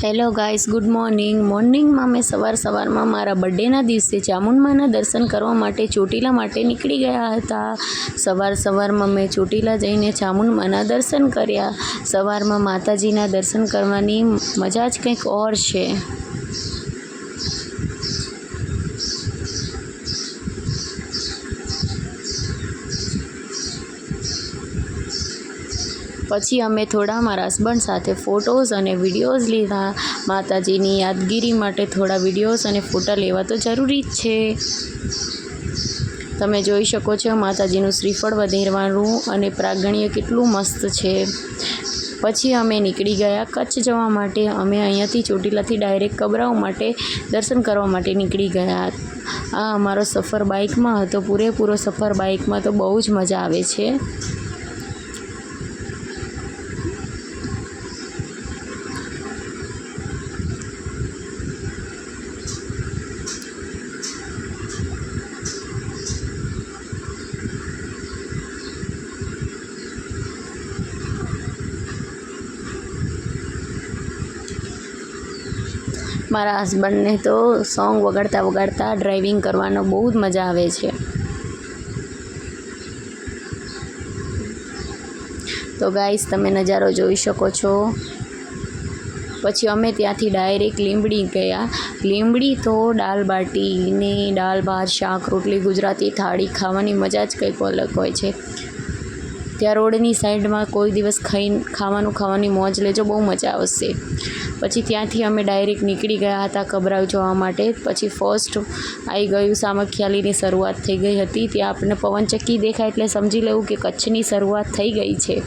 Hello guys, good મોર્નિંગમાં મેં સવારમાં મારા બર્થડેના દિવસે ચામુંડમાના દર્શન કરવા માટે ચોટીલા માટે નીકળી ગયા હતા. સવારમાં મેં ચોટીલા જઈને ચામુંડમાના દર્શન કર્યા. સવારમાં માતાજીના દર્શન કરવાની મજા જ કંઈક ઓર છે. પછી અમે થોડા મારા હસબન્ડ સાથે ફોટોઝ અને વિડીયોઝ લીધા. માતાજીની યાદગીરી માટે થોડા વિડીયોઝ અને ફોટા લેવા તો જરૂરી જ છે. તમે જોઈ શકો છો માતાજીનું શ્રીફળ વધેરવાનું અને પ્રાંગણ્ય કેટલું મસ્ત છે. પછી અમે નીકળી ગયા કચ્છ જવા માટે. અમે અહીંયાથી ચોટીલાથી ડાયરેક્ટ કબરાઉ માટે દર્શન કરવા માટે નીકળી ગયા. આ અમારો સફર બાઇકમાં હતો. પૂરેપૂરો સફર બાઇકમાં તો બહુ જ મજા આવે છે. મારા હસબન્ડને તો સોંગ વગાડતા ડ્રાઇવિંગ કરવાનો બહુ જ મજા આવે છે. તો ગાઈસ, તમે નજારો જોઈ શકો છો. પછી અમે ત્યાંથી ડાયરેક્ટ લીંબડી ગયા. લીંબડી તો દાલ બાટી ને દાલ ભાત શાક રોટલી ગુજરાતી થાળી ખાવાની મજા જ કંઈક અલગ હોય છે. ત્યાં રોડની સાઈડમાં કોઈ દિવસ ખાવાની મોજ લેજો, બહુ મજા આવશે. પછી ત્યાંથી અમે ડાયરેક્ટ નીકળી ગયા હતા કબરાઉ જવા માટે. પછી ફર્સ્ટ આવી ગયું સામખિયાળીની શરૂઆત થઈ ગઈ હતી. ત્યાં આપણને પવનચક્કી દેખાય એટલે સમજી લેવું કે કચ્છની શરૂઆત થઈ ગઈ છે.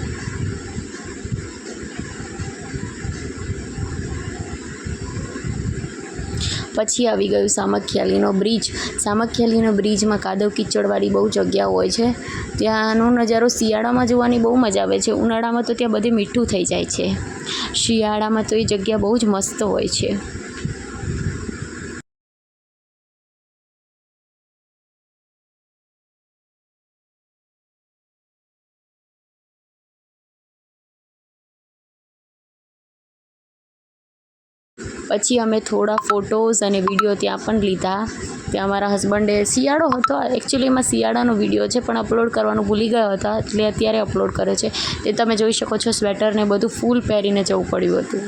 પછી આવી ગયું સામખિયાળીનો બ્રિજ. સામખિયાળીનો બ્રિજમાં કાદવ કિચડવાળી બહુ જગ્યા હોય છે. ત્યાંનો નજારો શિયાળામાં જોવાની બહુ મજા આવે છે. ઉનાળામાં તો ત્યાં બધે મીઠું થઈ જાય છે. શિયાળામાં તો એ જગ્યા બહુ જ મસ્ત હોય છે. પછી અમે થોડા ફોટોઝ અને વિડીયો ત્યાં પણ લીધા. ત્યાં મારા હસબન્ડે શિયાળો હતો, એકચ્યુઅલીમાં શિયાળાનો વિડીયો છે પણ અપલોડ કરવાનું ભૂલી ગયા હતા એટલે અત્યારે અપલોડ કરે છે. તે તમે જોઈ શકો છો, સ્વેટરને બધું ફૂલ પહેરીને જવું પડ્યું હતું.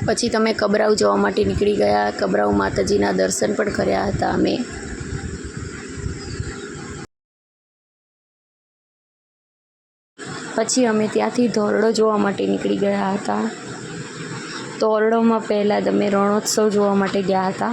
પછી તમે કબરાઉ જવા માટે નીકળી ગયા. કબરાઉ માતાજીના દર્શન પણ કર્યા હતા અમે. પછી અમે ત્યાંથી ધોરડો જોવા માટે નીકળી ગયા હતા. ધોરડોમાં પહેલાં અમે રણોત્સવ જોવા માટે ગયા હતા.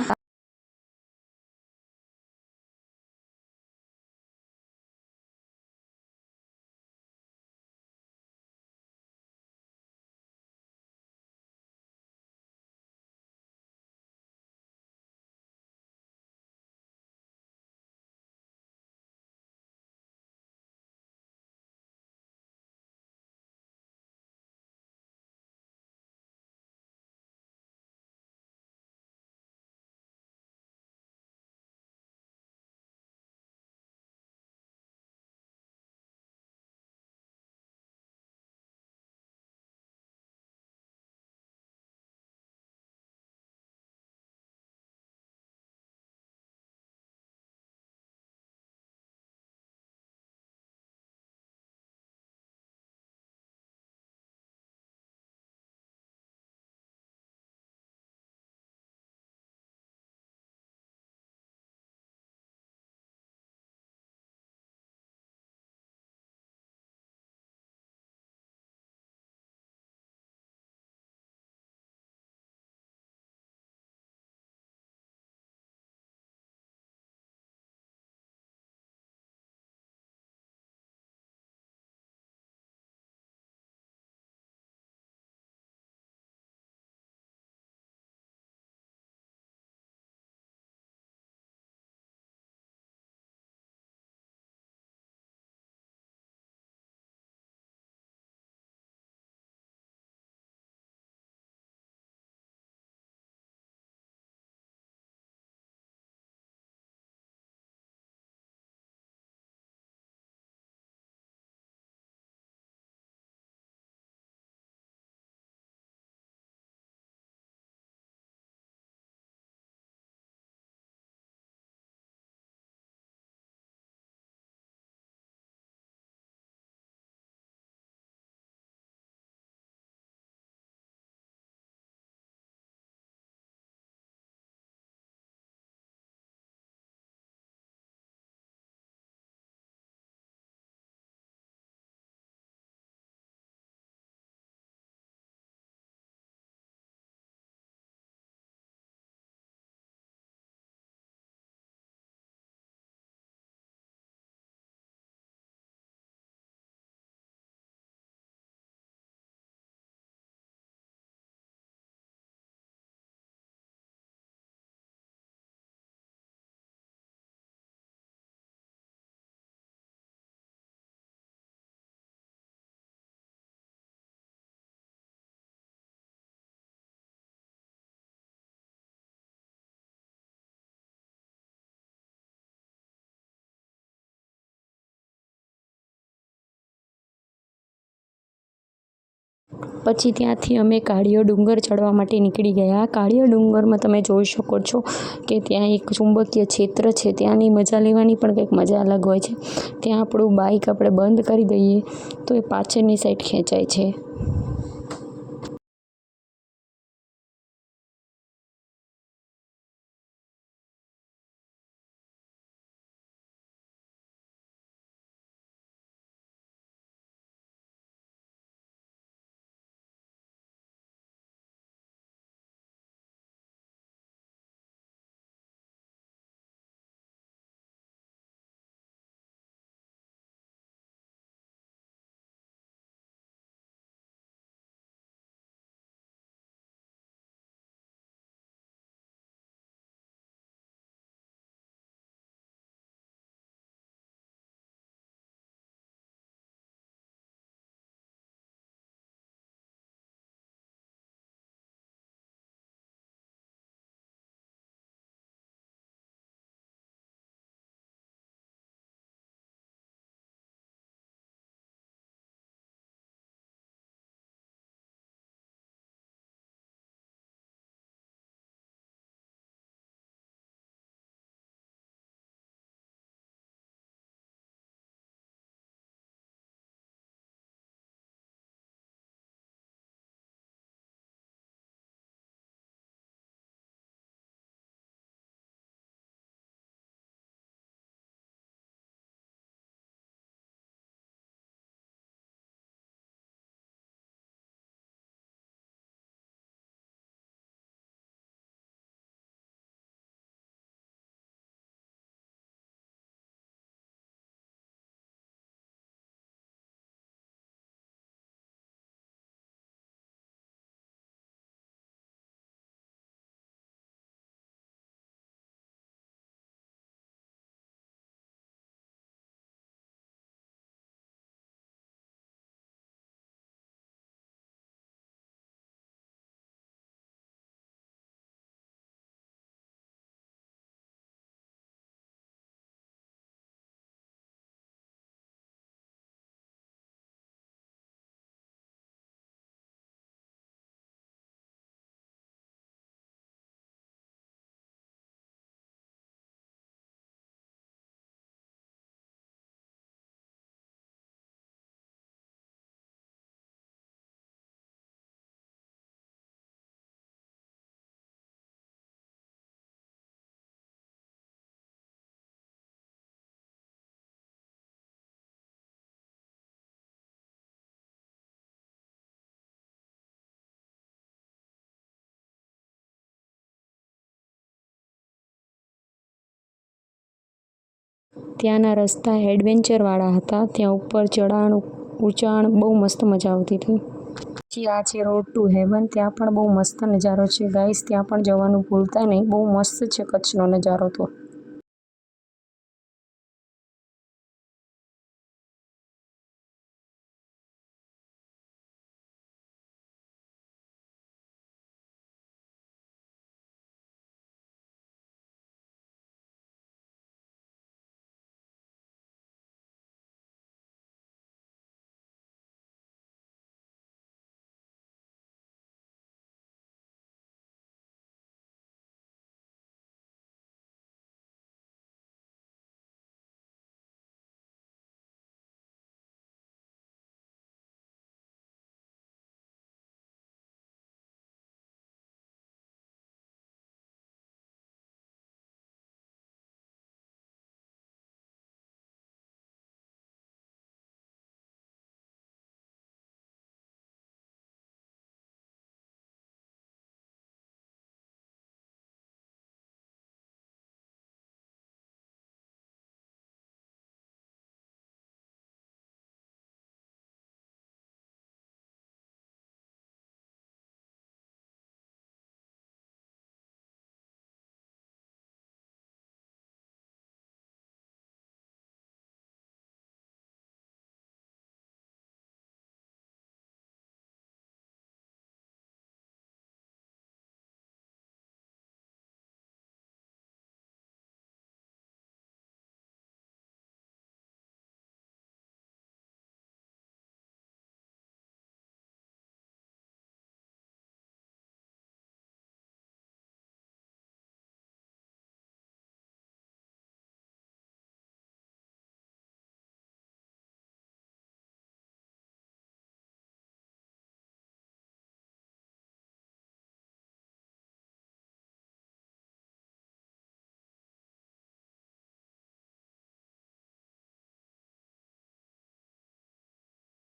પછી ત્યાંથી અમે કાળિયો ડુંગર ચડવા માટે નીકળી ગયા. કાળિયો ડુંગરમાં તમે જોઈ શકો છો કે ત્યાં એક ચુંબકીય ક્ષેત્ર છે. ત્યાંની મજા લેવાની પણ કંઈક મજા અલગ હોય છે. ત્યાં આપણું બાઇક આપણે બંધ કરી દઈએ તો એ પાછળની સાઈડ ખેંચાય છે. ત્યાંના રસ્તા એડવેન્ચરવાળા હતા. ત્યાં ઉપર ચઢાણ ઊંચાણ બહુ મસ્ત મજા આવતી હતી. પછી આ છે રોડ ટુ હેવન. ત્યાં પણ બહુ મસ્ત નજારો છે ગાઈસ. ત્યાં પણ જવાનું ભૂલતા નહીં. બહુ મસ્ત છે કચ્છનો નજારો તો.